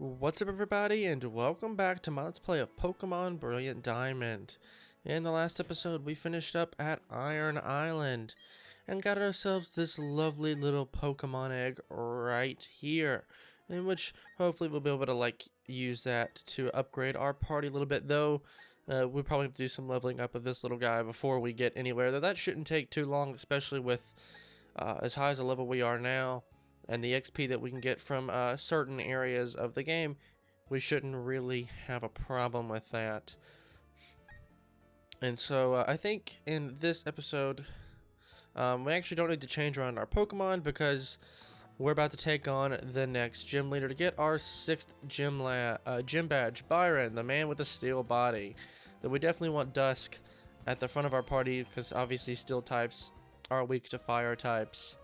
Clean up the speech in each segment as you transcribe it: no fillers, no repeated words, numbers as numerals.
What's up everybody, and welcome back to my Let's Play of Pokemon Brilliant Diamond. In the last episode we finished up at Iron Island and got ourselves this lovely little Pokemon egg right here, in which hopefully we'll be able to use that to upgrade our party a little bit, though we probably have to do some leveling up of this little guy before we get anywhere, though that shouldn't take too long, especially with as high as the level we are now. And the XP that we can get from certain areas of the game, we shouldn't really have a problem with that. And so I think in this episode, we actually don't need to change around our Pokemon because we're about to take on the next gym leader to get our 6th gym badge, Byron, the man with the steel body. Though we definitely want Dusk at the front of our party because obviously steel types are weak to fire types.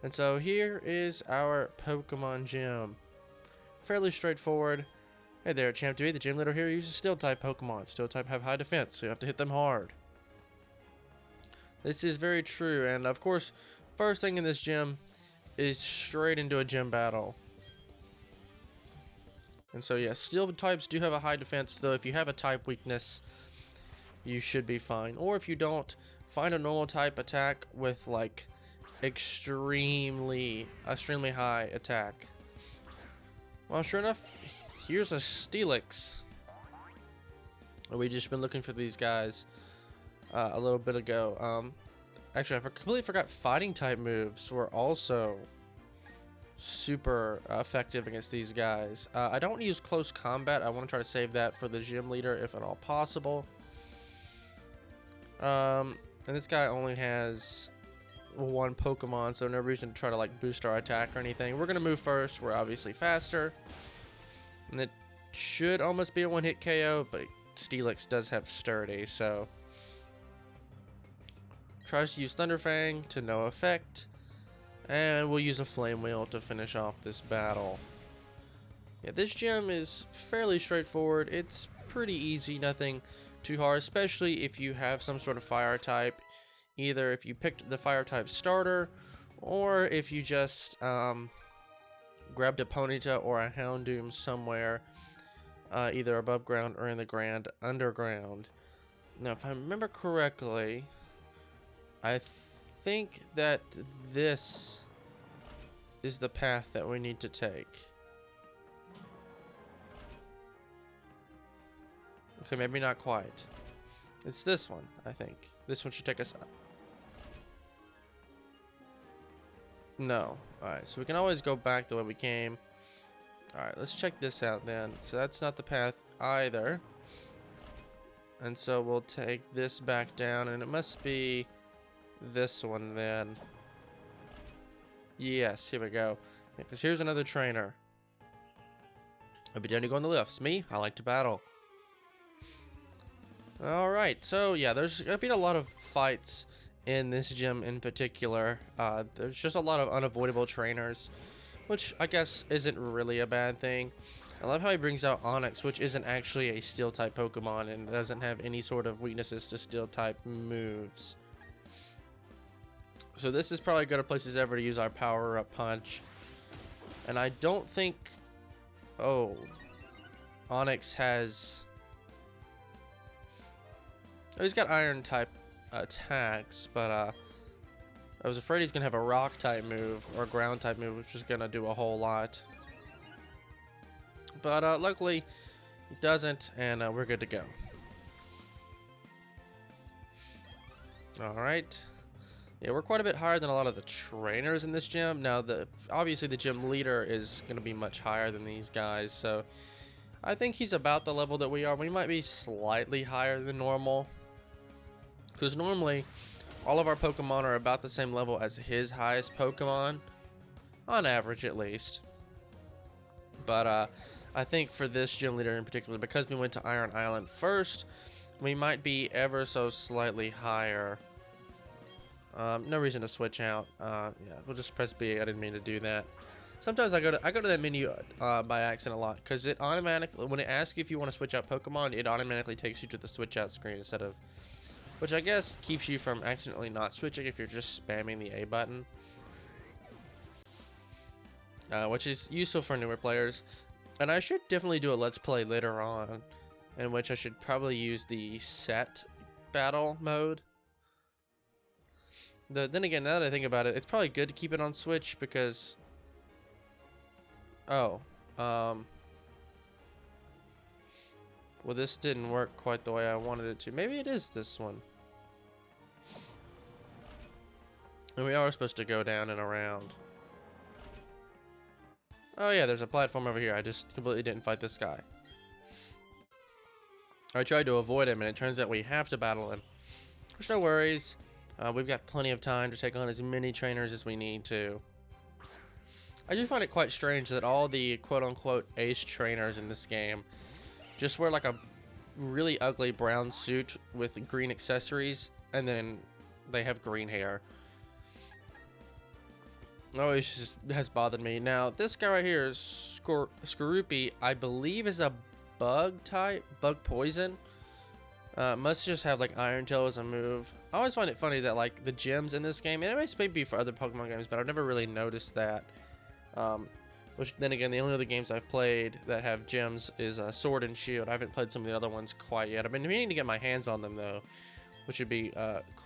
And so here is our Pokemon gym. Fairly straightforward. Hey there, Champ 2, the gym leader here uses steel type Pokemon. Steel type have high defense, so you have to hit them hard. This is very true, and of course, first thing in this gym is straight into a gym battle. And so yeah, steel types do have a high defense, though if you have a type weakness, you should be fine. Or if you don't, find a normal type attack with extremely high attack. Well, sure enough, here's a Steelix. We just been looking for these guys a little bit ago. Actually, I completely forgot fighting type moves were also super effective against these guys. I don't use close combat. I want to try to save that for the gym leader if at all possible. And this guy only has one Pokemon, so no reason to try to boost our attack or anything. We're gonna move first. We're obviously faster, and it should almost be a one-hit KO, but Steelix does have sturdy, so tries to use Thunder Fang to no effect, and we'll use a Flame Wheel to finish off this battle. Yeah, this gym is fairly straightforward. It's pretty easy, nothing too hard, especially if you have some sort of fire type. Either if you picked the fire type starter, or if you just grabbed a Ponyta or a Houndoom somewhere, either above ground or in the Grand Underground. Now, if I remember correctly, I think that this is the path that we need to take. Okay, maybe not quite. It's this one, I think. This one should take us up. No. Alright, so we can always go back the way we came. Alright, let's check this out then. So that's not the path either. And so we'll take this back down, and it must be this one then. Yes, here we go. Because here's another trainer. I'll be down to go on the lifts. Me, I like to battle. Alright, so yeah, there's been a lot of fights in this gym in particular. There's just a lot of unavoidable trainers, which I guess isn't really a bad thing. I love how he brings out Onix, which isn't actually a steel type Pokemon and doesn't have any sort of weaknesses to steel type moves. So this is probably good a place as ever to use our power up punch. And I don't think, oh, Onix has, oh, he's got iron type attacks, but I was afraid he's gonna have a rock type move or a ground type move, which is gonna do a whole lot. But luckily he doesn't, and we're good to go. Alright. Yeah, we're quite a bit higher than a lot of the trainers in this gym. Now, obviously the gym leader is gonna be much higher than these guys, so I think he's about the level that we are. We might be slightly higher than normal, because normally all of our Pokemon are about the same level as his highest Pokemon, on average at least. But I think for this gym leader in particular, because we went to Iron Island first, we might be ever so slightly higher. No reason to switch out. Yeah, we'll just press B. I didn't mean to do that. Sometimes I go to that menu by accident a lot, because it automatically, when it asks you if you want to switch out Pokemon, it automatically takes you to the switch out screen instead of, which I guess keeps you from accidentally not switching if you're just spamming the A button. Which is useful for newer players. And I should definitely do a let's play later on, in which I should probably use the set battle mode. Then again, now that I think about it, it's probably good to keep it on Switch because... Oh. Well, this didn't work quite the way I wanted it to. Maybe it is this one. And we are supposed to go down and around. Oh yeah, there's a platform over here. I just completely didn't fight this guy. I tried to avoid him, and it turns out we have to battle him. Which, no worries. We've got plenty of time to take on as many trainers as we need to. I do find it quite strange that all the quote-unquote ace trainers in this game just wear like a really ugly brown suit with green accessories, and then they have green hair. Always just has bothered me. Now, this guy right here, Skorupi, I believe is a bug type, bug poison. Must just have like Iron Tail as a move. I always find it funny that like the gems in this game, and it may be for other Pokemon games, but I've never really noticed that. Which then again, the only other games I've played that have gems is Sword and Shield. I haven't played some of the other ones quite yet. I've been meaning to get my hands on them though, which would be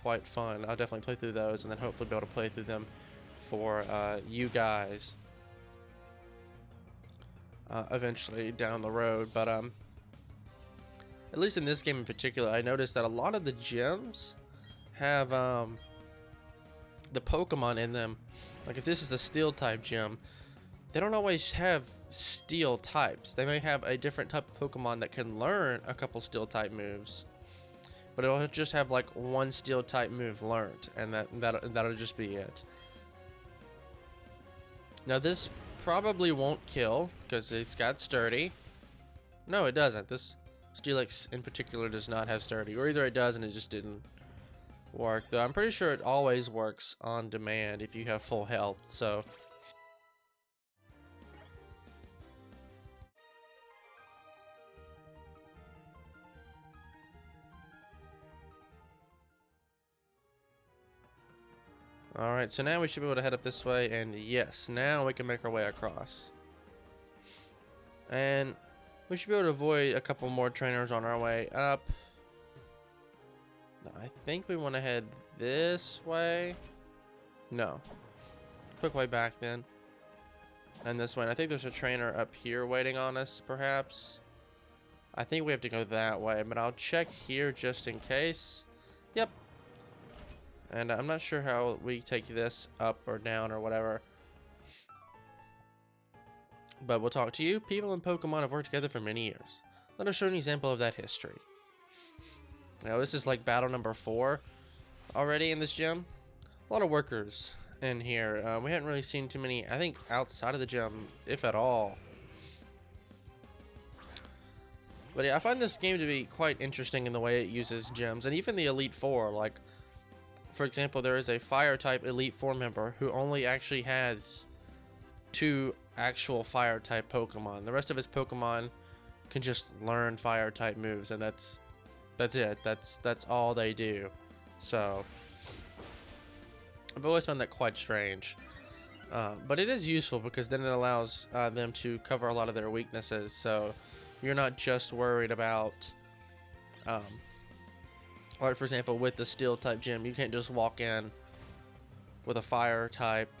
quite fun. I'll definitely play through those, and then hopefully be able to play through them for you guys eventually down the road. But at least in this game in particular, I noticed that a lot of the gems have the Pokemon in them. Like if this is a steel type gem, they don't always have steel types. They may have a different type of Pokemon that can learn a couple steel type moves, but it'll just have like one steel type move learned, and that'll just be it. Now this probably won't kill because it's got sturdy. No, it doesn't. This Steelix in particular does not have sturdy, or either it does and it just didn't work. Though I'm pretty sure it always works on demand if you have full health. So alright, so now we should be able to head up this way, and yes, now we can make our way across. And we should be able to avoid a couple more trainers on our way up. I think we want to head this way. No. Quick way back then. And this way. And I think there's a trainer up here waiting on us, perhaps. I think we have to go that way, but I'll check here just in case. Yep. And I'm not sure how we take this up or down or whatever. But we'll talk to you. People and Pokemon have worked together for many years. Let us show an example of that history. Now this is like battle number 4 already in this gym. A lot of workers in here. We haven't really seen too many, I think, outside of the gym, if at all. But yeah, I find this game to be quite interesting in the way it uses gems. And even the Elite Four, like, for example, there is a fire type Elite Four member who only actually has 2 actual fire type Pokemon. The rest of his Pokemon can just learn fire type moves, and that's it. That's all they do. So I've always found that quite strange. But it is useful because then it allows them to cover a lot of their weaknesses. So you're not just worried about, like for example, with the steel type gym, you can't just walk in with a fire type,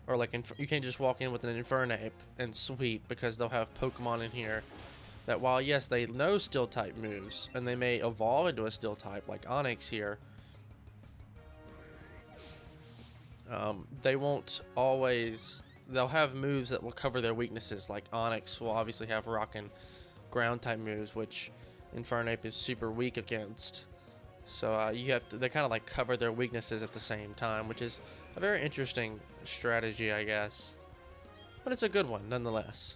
or like you can't just walk in with an Infernape and sweep, because they'll have Pokemon in here that, while yes they know steel type moves and they may evolve into a steel type like Onix here, they won't always. They'll have moves that will cover their weaknesses. Like Onix will obviously have rock and ground type moves, which Infernape is super weak against. So you have to, they kind of like cover their weaknesses at the same time, which is a very interesting strategy, I guess. But it's a good one nonetheless.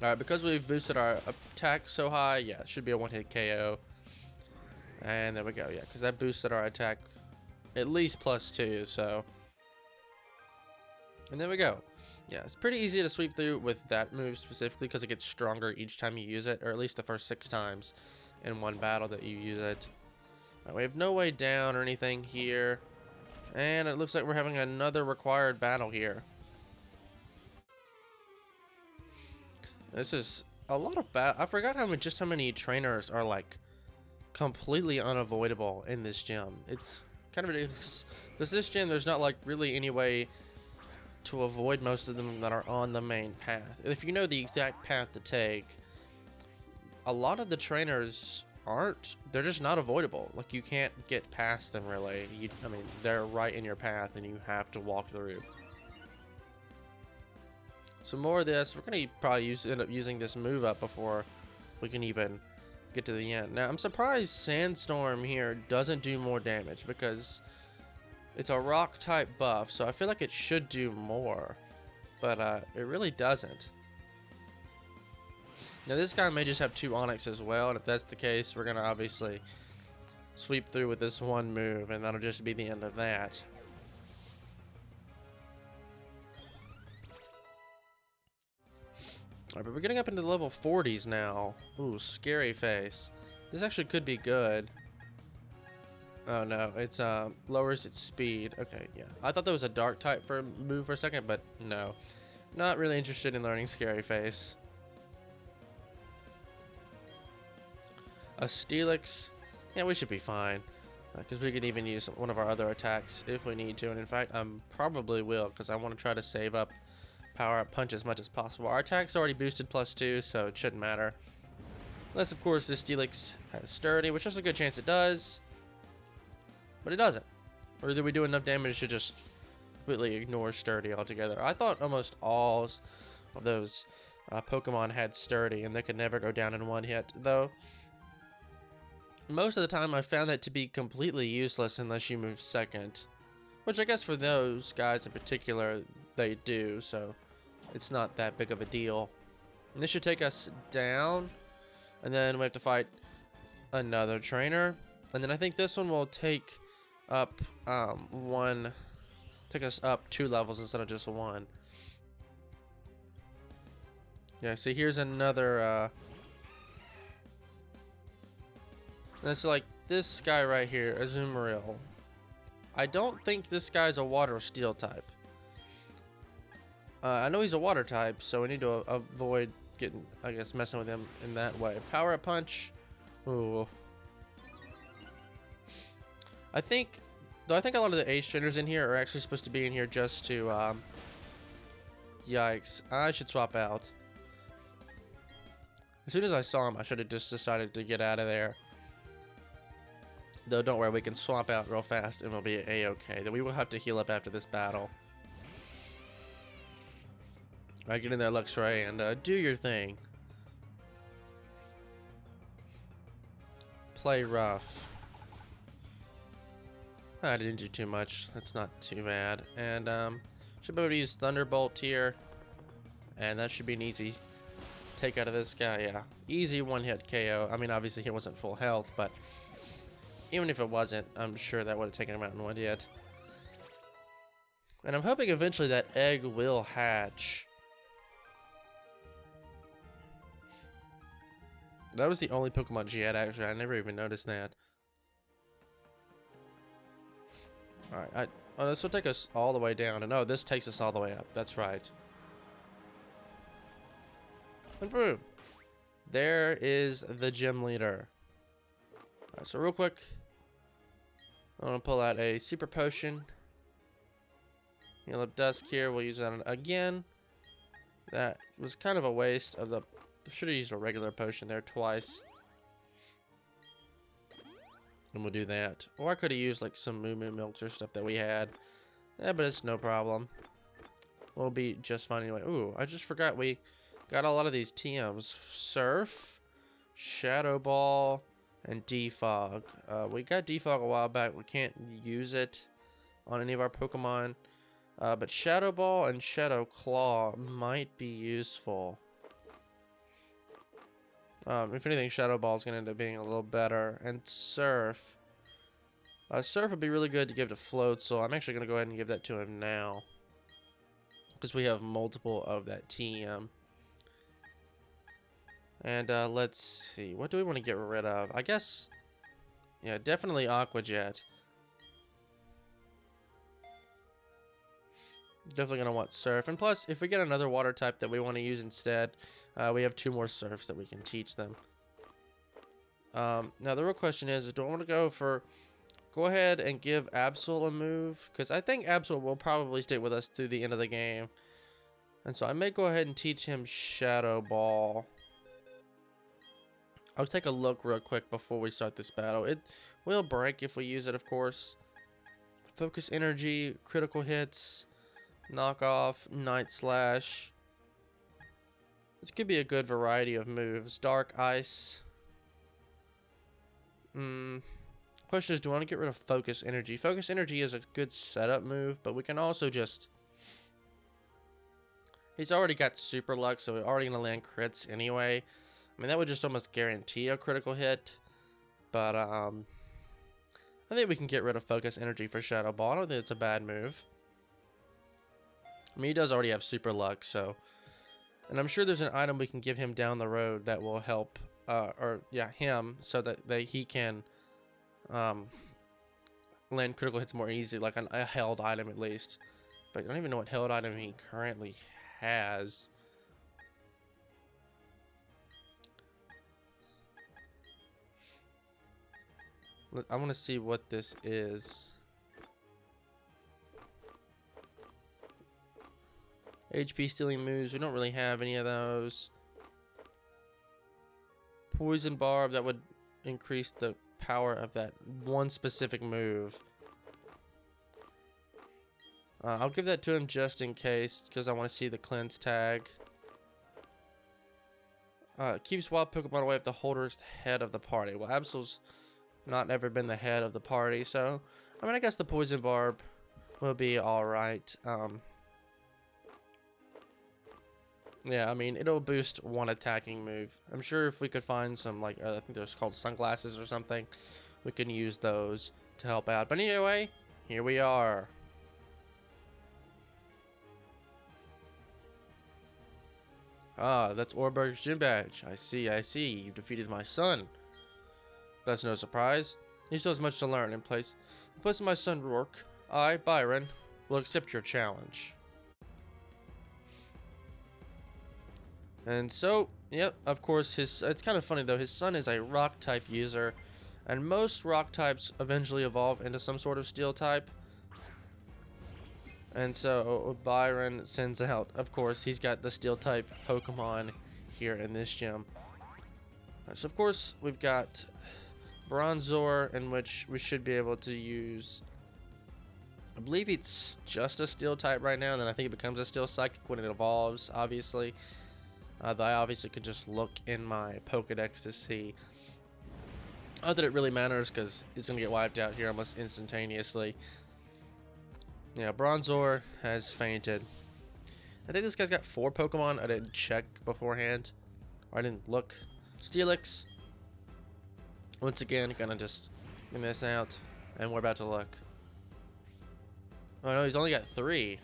Alright, because we've boosted our attack so high, yeah, it should be a one-hit KO. And there we go, yeah, because that boosted our attack at least +2, so. And there we go. Yeah, it's pretty easy to sweep through with that move specifically because it gets stronger each time you use it, or at least the first 6 times in one battle that you use it. Right, we have no way down or anything here. And it looks like we're having another required battle here. This is a lot of I forgot how many trainers are like completely unavoidable in this gym. It's kind of ridiculous because this gym there's not like really any way to avoid most of them that are on the main path. If you know the exact path to take, a lot of the trainers they're just not avoidable. Like you can't get past them really. I mean, they're right in your path and you have to walk through. So more of this, we're gonna probably end up using this move up before we can even get to the end. Now I'm surprised Sandstorm here doesn't do more damage because it's a rock type buff, so I feel like it should do more, but it really doesn't. Now this guy may just have 2 Onyx as well, and if that's the case, we're gonna obviously sweep through with this one move, and that'll just be the end of that. Alright, but we're getting up into the level 40s now. Ooh, scary face. This actually could be good. Oh no, it's lowers its speed. Okay, yeah. I thought that was a dark type move for a second, but no. Not really interested in learning scary face. A Steelix, yeah, we should be fine. Because we could even use one of our other attacks if we need to. And in fact, I probably will, because I want to try to save up power up punch as much as possible. Our attack's already boosted +2, so it shouldn't matter. Unless, of course, this Steelix has sturdy, which there's a good chance it does. But it doesn't. Or do we do enough damage to just completely ignore sturdy altogether? I thought almost all of those Pokemon had sturdy, and they could never go down in one hit, though. Most of the time, I found that to be completely useless unless you move second. Which I guess for those guys in particular, they do, so it's not that big of a deal. And this should take us down, and then we have to fight another trainer. And then I think this one will take up take us up 2 levels instead of just 1. Yeah, see here's another that's like this guy right here, Azumarill. I don't think this guy's a water or steel type. I know he's a water type, so we need to avoid getting, I guess, messing with him in that way. Power up punch. Ooh. I think a lot of the age trainers in here are actually supposed to be in here just to, yikes. I should swap out. As soon as I saw him, I should have just decided to get out of there. Though, don't worry, we can swap out real fast and we'll be a-okay. Then we will have to heal up after this battle. Alright, get in there, Luxray, and do your thing. Play rough. I didn't do too much. That's not too bad. And, should be able to use Thunderbolt here. And that should be an easy take out of this guy, yeah. Easy one-hit KO. I mean, obviously he wasn't full health, but even if it wasn't, I'm sure that would have taken him out in one hit. And I'm hoping eventually that egg will hatch. That was the only Pokemon she had, actually. I never even noticed that. Alright, oh, this will take us all the way down. And oh, this takes us all the way up. That's right. And boom. There is the gym leader. Alright, so real quick, I'm going to pull out a super potion. Heal up Dusk here. We'll use that again. That was kind of a waste of the... Should have used a regular potion there twice. And we'll do that. Or I could have used like some Moo Moo Milks or stuff that we had. Yeah, but it's no problem. We'll be just fine anyway. Ooh, I just forgot we got a lot of these TMs. Surf, Shadow Ball, and Defog. We got Defog a while back. We can't use it on any of our Pokemon. But Shadow Ball and Shadow Claw might be useful. If anything, Shadow Ball is going to end up being a little better. And Surf. Surf would be really good to give to Float, so I'm actually going to go ahead and give that to him now. Because we have multiple of that TM. And let's see. What do we want to get rid of? I guess, yeah, definitely Aqua Jet. Definitely gonna want Surf, and plus, if we get another water type that we want to use instead, we have 2 more Surfs that we can teach them. Now the real question is do I want to go ahead and give Absol a move? Because I think Absol will probably stay with us through the end of the game. And so I may go ahead and teach him Shadow Ball. I'll take a look real quick before we start this battle. It will break if we use it, of course. Focus Energy, critical hits, knock off, Night Slash. This could be a good variety of moves. Dark Ice. Question is, do I want to get rid of Focus Energy? Focus Energy is a good setup move, but we can also just... He's already got Super Luck, so we're already going to land crits anyway. I mean, that would just almost guarantee a critical hit. But, I think we can get rid of Focus Energy for Shadow Ball. I don't think it's a bad move. I mean, he does already have Super Luck, so... And I'm sure there's an item we can give him down the road that will help, him, so that he can, land critical hits more easy, like a held item at least. But I don't even know what held item he currently has. I want to see what this is. HP stealing moves, we don't really have any of those. Poison Barb, that would increase the power of that one specific move. I'll give that to him just in case, because I want to see the cleanse tag. Keeps wild Pokemon away if the holder's head of the party. Well, Absol's not ever been the head of the party, so I mean, I guess the Poison Barb will be alright. Yeah, I mean, it'll boost one attacking move. I'm sure if we could find some, like, I think they're called sunglasses or something, we can use those to help out. But anyway, here we are. Ah, that's Orberg's gym badge. I see. You defeated my son. That's no surprise. He still has much to learn. In place of my son Rourke, I, Byron, will accept your challenge. And so, yep, of course, it's kind of funny though, his son is a rock type user, and most rock types eventually evolve into some sort of steel type. And so Byron sends out, of course, he's got the steel type Pokemon here in this gym. So of course, we've got Bronzor, in which we should be able to use, I believe it's just a steel type right now, and then I think it becomes a steel psychic when it evolves, obviously. Though I obviously could just look in my Pokedex to see. Not that it really matters, because it's going to get wiped out here almost instantaneously. Yeah, Bronzor has fainted. I think this guy's got 4 Pokemon. I didn't check beforehand. Or I didn't look. Steelix. Once again, gonna just miss out. And we're about to look. Oh no, he's only got 3.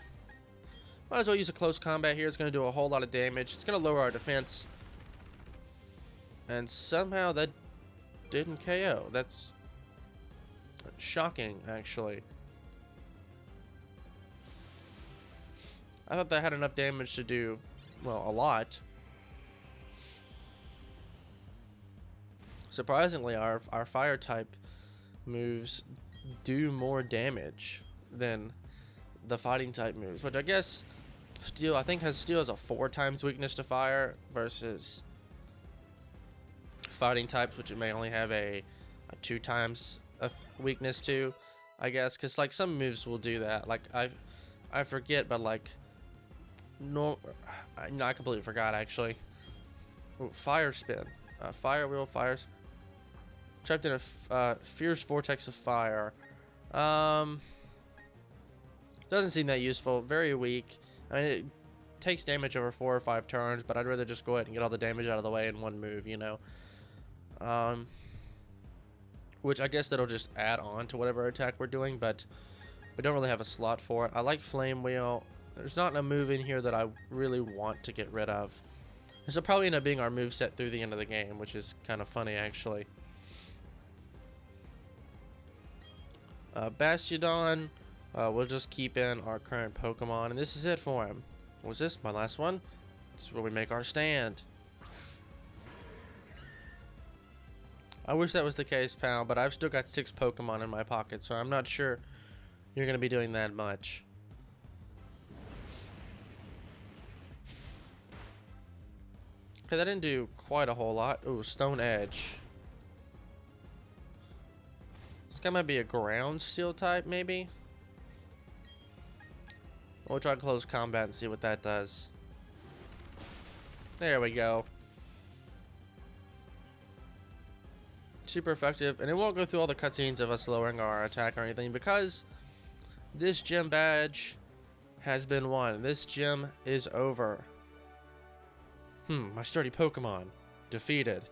Might as well use a close combat here. It's going to do a whole lot of damage. It's going to lower our defense. And somehow that didn't KO. That's shocking, actually. I thought that had enough damage to do, well, a lot. Surprisingly, our fire type moves do more damage than the fighting type moves, which I guess Steel, I think Steel has a 4 times weakness to fire versus fighting types, which it may only have a 2 times weakness to, I guess, because like some moves will do that. Like I forget, but like no, I completely forgot actually. Ooh, fire spin, fire wheel, fire. Trapped in a fierce vortex of fire. Doesn't seem that useful. Very weak. I mean, it takes damage over 4 or 5 turns, but I'd rather just go ahead and get all the damage out of the way in one move, you know. Which I guess that'll just add on to whatever attack we're doing, but we don't really have a slot for it. I like Flame Wheel. There's not a move in here that I really want to get rid of. This will probably end up being our moveset through the end of the game, which is kind of funny, actually. Bastiodon. we'll just keep in our current Pokemon, and this is it for him. What's this? My last one? This is where we make our stand. I wish that was the case, pal, but I've still got 6 Pokemon in my pocket, so I'm not sure you're going to be doing that much. Okay, that didn't do quite a whole lot. Ooh, Stone Edge. This guy might be a ground steel type, maybe? We'll try close combat and see what that does. There we go. Super effective, and it won't go through all the cutscenes of us lowering our attack or anything because this gym badge has been won. This gym is over. My sturdy Pokemon defeated.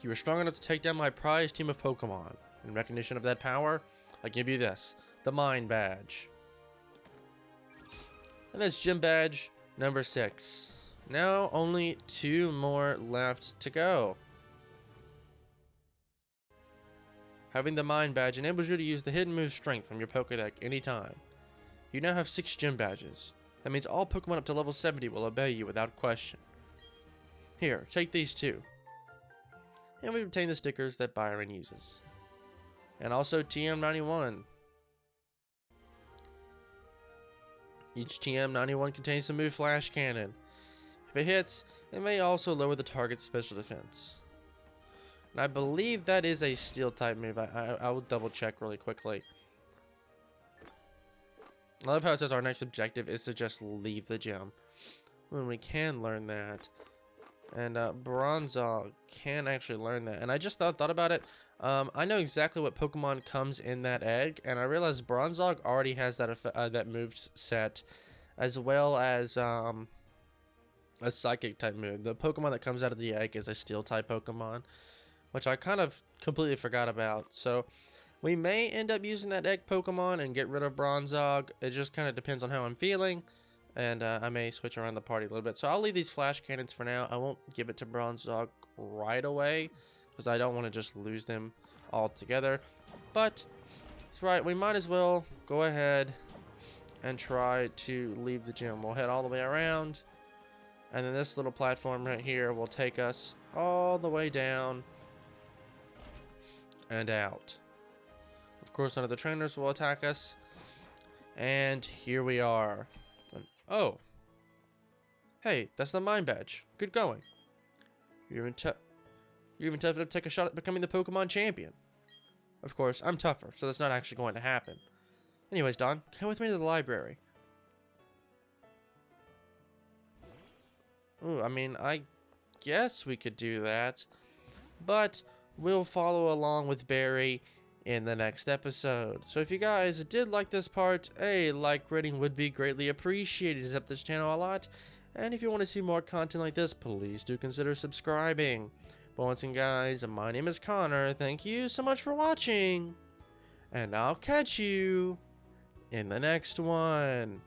You were strong enough to take down my prized team of Pokemon. In recognition of that power, I give you this, the Mind Badge. And that's gym badge number 6. Now only 2 more left to go. Having the Mind Badge enables you to use the hidden move Strength from your Pokédex anytime. You now have 6 gym badges. That means all Pokemon up to level 70 will obey you without question. Here, take these 2. And we obtain the stickers that Byron uses. And also TM91. Each TM91 contains a move Flash Cannon. If it hits, it may also lower the target's special defense. And I believe that is a steel type move. I will double check really quickly. I love how it says our next objective is to just leave the gym. When we can learn that. And Bronzong can actually learn that. And I just thought about it. I know exactly what Pokemon comes in that egg, and I realized Bronzong already has that move set, as well as a Psychic type move. The Pokemon that comes out of the egg is a Steel type Pokemon, which I kind of completely forgot about. So we may end up using that egg Pokemon and get rid of Bronzong. It just kind of depends on how I'm feeling. And I may switch around the party a little bit. So I'll leave these Flash Cannons for now. I won't give it to Bronzong right away, because I don't want to just lose them altogether. But it's right, we might as well go ahead and try to leave the gym. We'll head all the way around. And then this little platform right here will take us all the way down and out. Of course, none of the trainers will attack us. And here we are. Oh. Hey, that's the Mind Badge. Good going. You're even tough enough to take a shot at becoming the Pokemon champion. Of course, I'm tougher, so that's not actually going to happen. Anyways, Don, come with me to the library. Ooh, I mean, I guess we could do that. But we'll follow along with Barry in the next episode. So if you guys did like this part, a like rating would be greatly appreciated. It's helped this channel a lot. And if you want to see more content like this, please do consider subscribing. But once again, guys, my name is Connor. Thank you so much for watching. And I'll catch you in the next one.